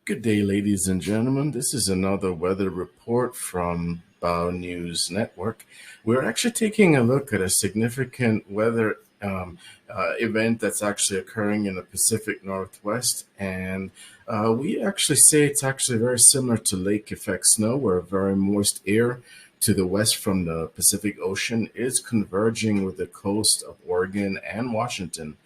Good day, ladies and gentlemen. This is another weather report from Bow News Network. We're actually taking a look at a significant weather event that's actually occurring in the Pacific Northwest. And we actually say it's actually very similar to lake effect snow, where very moist air to the west from the Pacific Ocean is converging with the coast of Oregon and Washington.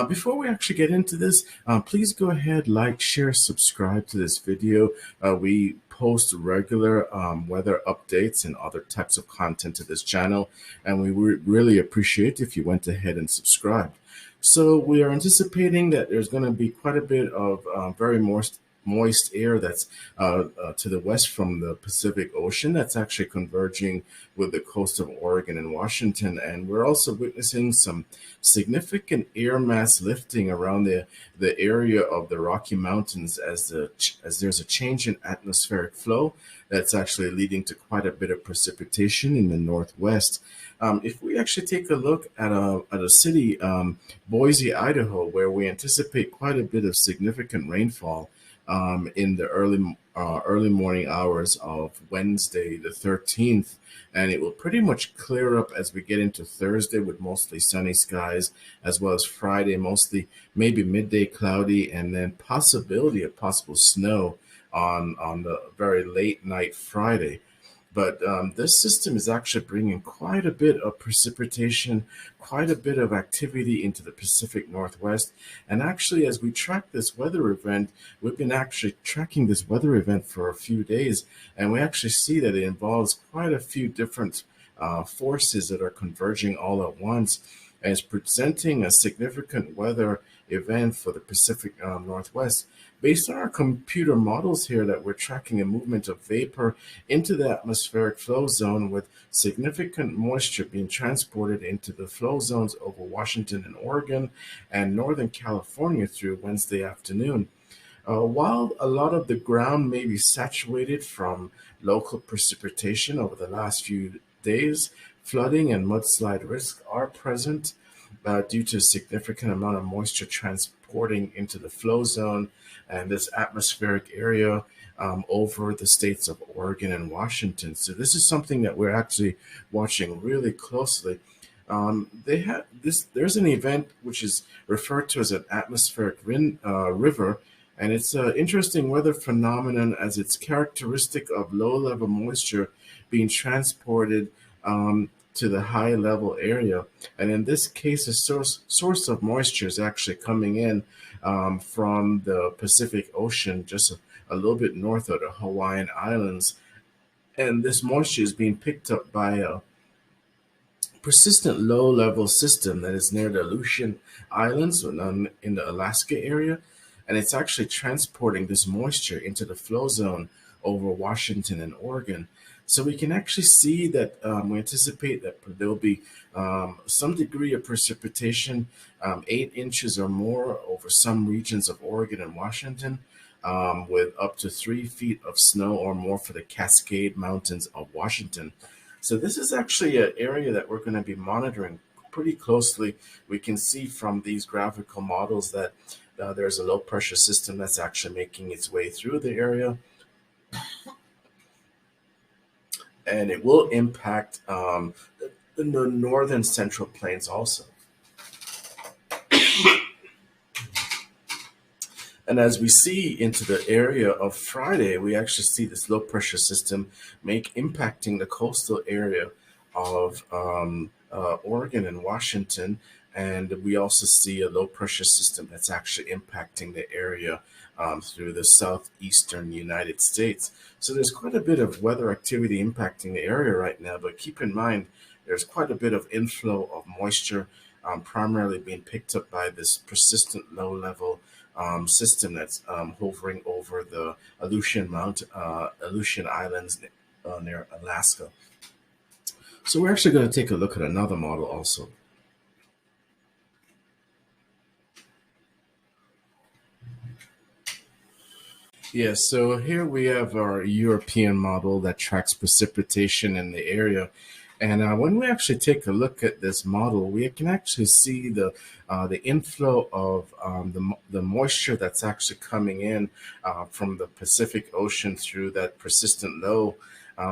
Before we actually get into this, please go ahead, like, share, subscribe to this video. We post regular weather updates and other types of content to this channel, and we would really appreciate if you went ahead and subscribed. So we are anticipating that there's going to be quite a bit of very moist air that's to the west from the Pacific Ocean that's actually converging with the coast of Oregon and Washington. And we're also witnessing some significant air mass lifting around the area of the Rocky Mountains as there's a change in atmospheric flow that's actually leading to quite a bit of precipitation in the northwest. If we actually take a look at a city, Boise, Idaho, where we anticipate quite a bit of significant rainfall in the early morning hours of Wednesday the 13th, and it will pretty much clear up as we get into Thursday with mostly sunny skies, as well as Friday mostly maybe midday cloudy, and then possibility of possible snow on the very late night Friday. But this system is actually bringing quite a bit of precipitation, quite a bit of activity into the Pacific Northwest. And actually, as we track this weather event, we've been actually tracking this weather event for a few days, and we actually see that it involves quite a few different forces that are converging all at once, and it's presenting a significant weather event for the Pacific Northwest. Based on our computer models here, that we're tracking a movement of vapor into the atmospheric flow zone, with significant moisture being transported into the flow zones over Washington and Oregon and Northern California through Wednesday afternoon. While a lot of the ground may be saturated from local precipitation over the last few days, flooding and mudslide risks are present due to a significant amount of moisture transporting into the flow zone and this atmospheric area over the states of Oregon and Washington. So this is something that we're actually watching really closely. There's an event which is referred to as an atmospheric river, and it's an interesting weather phenomenon as it's characteristic of low-level moisture being transported to the high level area. And in this case, the source of moisture is actually coming in from the Pacific Ocean, just a little bit north of the Hawaiian Islands. And this moisture is being picked up by a persistent low level system that is near the Aleutian Islands in the Alaska area. And it's actually transporting this moisture into the flow zone over Washington and Oregon. So we can actually see that we anticipate that there will be some degree of precipitation, 8 inches or more over some regions of Oregon and Washington, with up to 3 feet of snow or more for the Cascade Mountains of Washington. So this is actually an area that we're going to be monitoring pretty closely. We can see from these graphical models that there's a low pressure system that's actually making its way through the area, and it will impact the northern central plains also. And as we see into the area of Friday, we actually see this low pressure system impacting the coastal area of Oregon and Washington. And we also see a low pressure system that's actually impacting the area through the southeastern United States. So there's quite a bit of weather activity impacting the area right now, but keep in mind there's quite a bit of inflow of moisture primarily being picked up by this persistent low level system that's hovering over the Aleutian Islands near Alaska. So we're actually going to take a look at another model also. Yes, so here we have our European model that tracks precipitation in the area. And when we actually take a look at this model, we can actually see the inflow of the moisture that's actually coming in from the Pacific Ocean through that persistent low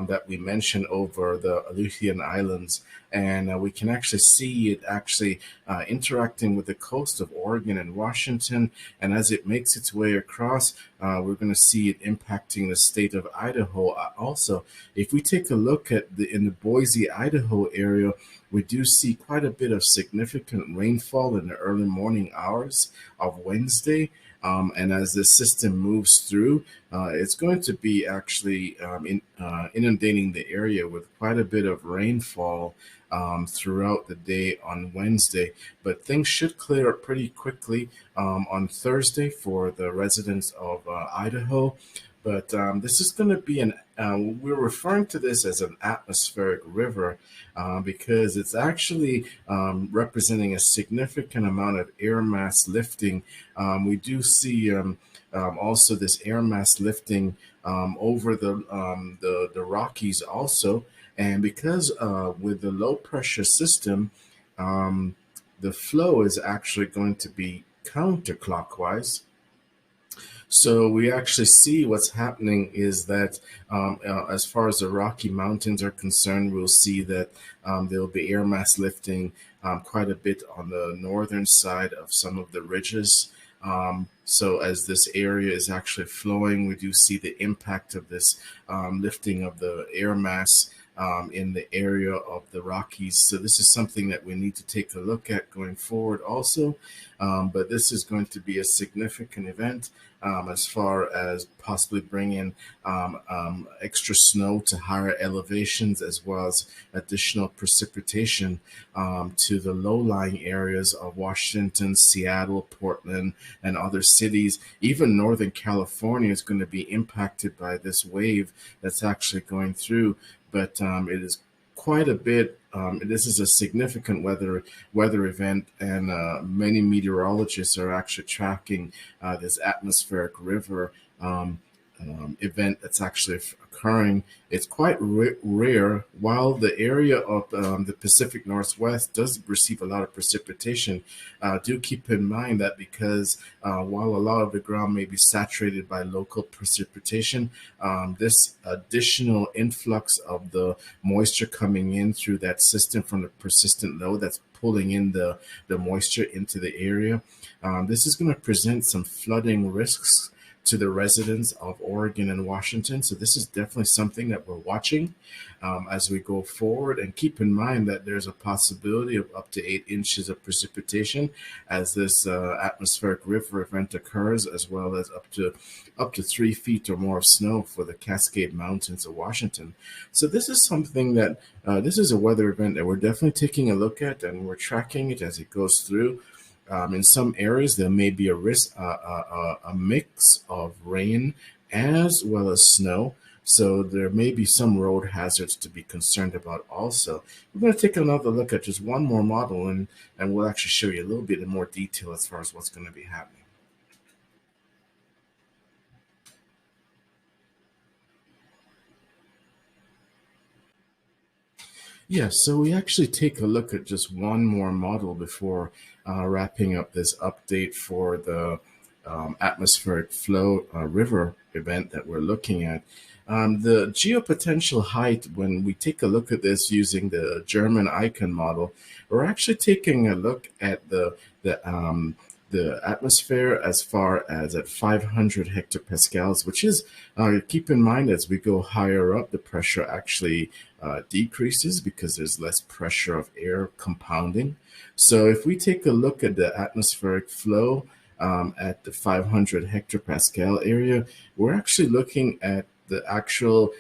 that we mentioned over the Aleutian Islands. And we can actually see it actually interacting with the coast of Oregon and Washington. And as it makes its way across, we're going to see it impacting the state of Idaho. Also, if we take a look at in the Boise, Idaho area, we do see quite a bit of significant rainfall in the early morning hours of Wednesday. And as this system moves through, it's going to be actually inundating the area with quite a bit of rainfall throughout the day on Wednesday. But things should clear up pretty quickly on Thursday for the residents of Idaho. But this is going to be we're referring to this as an atmospheric river because it's actually representing a significant amount of air mass lifting. We do see also this air mass lifting over the Rockies also. And because with the low pressure system, the flow is actually going to be counterclockwise. So we actually see what's happening is that as far as the Rocky Mountains are concerned, we'll see that there'll be air mass lifting quite a bit on the northern side of some of the ridges. So as this area is actually flowing, we do see the impact of this lifting of the air mass in the area of the Rockies. So this is something that we need to take a look at going forward also. But this is going to be a significant event as far as possibly bringing extra snow to higher elevations as well as additional precipitation to the low-lying areas of Washington, Seattle, Portland, and other cities. Even Northern California is going to be impacted by this wave that's actually going through. But it is quite a bit. This is a significant weather event, and many meteorologists are actually tracking this atmospheric river event that's actually occurring. It's quite rare. While the area of the Pacific Northwest does receive a lot of precipitation, do keep in mind that because while a lot of the ground may be saturated by local precipitation, this additional influx of the moisture coming in through that system from the persistent low that's pulling in the moisture into the area, this is going to present some flooding risks to the residents of Oregon and Washington. So this is definitely something that we're watching as we go forward. And keep in mind that there's a possibility of up to 8 inches of precipitation as this atmospheric river event occurs, as well as up to 3 feet or more of snow for the Cascade Mountains of Washington. So this is something that this is a weather event that we're definitely taking a look at, and we're tracking it as it goes through. In some areas, there may be a risk, a mix of rain as well as snow. So there may be some road hazards to be concerned about also. We're going to take another look at just one more model, and we'll actually show you a little bit in more detail as far as what's going to be happening. Yeah, so we actually take a look at just one more model before wrapping up this update for the atmospheric flow river event that we're looking at. The geopotential height, when we take a look at this using the German icon model, we're actually taking a look at the atmosphere as far as at 500 hectopascals, which is, keep in mind, as we go higher up, the pressure actually decreases because there's less pressure of air compounding. So if we take a look at the atmospheric flow at the 500 hectopascal area, we're actually looking at the actual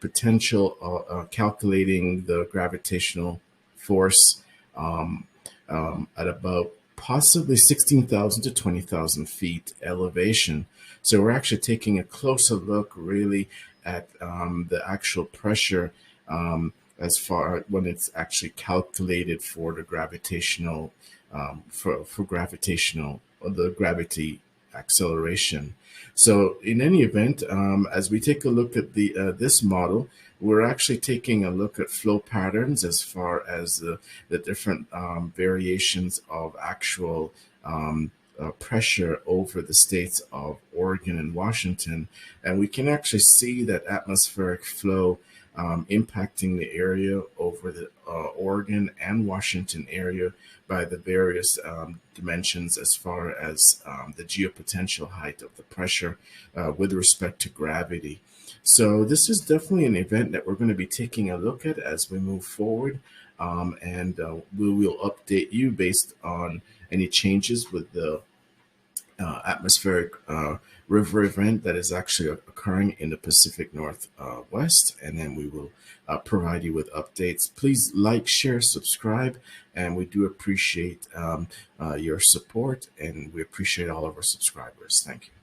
potential calculating the gravitational force at about possibly 16,000 to 20,000 feet elevation. So we're actually taking a closer look really at the actual pressure as far when it's actually calculated for the gravitational for gravitational the gravity acceleration. So in any event, as we take a look at the this model, we're actually taking a look at flow patterns as far as the different variations of actual pressure over the states of Oregon and Washington. And we can actually see that atmospheric flow impacting the area over the Oregon and Washington area by the various dimensions as far as the geopotential height of the pressure with respect to gravity. So this is definitely an event that we're going to be taking a look at as we move forward. And we will update you based on any changes with the atmospheric river event that is actually occurring in the Pacific Northwest, and then we will provide you with updates. Please like, share, subscribe, and we do appreciate your support, and we appreciate all of our subscribers. Thank you.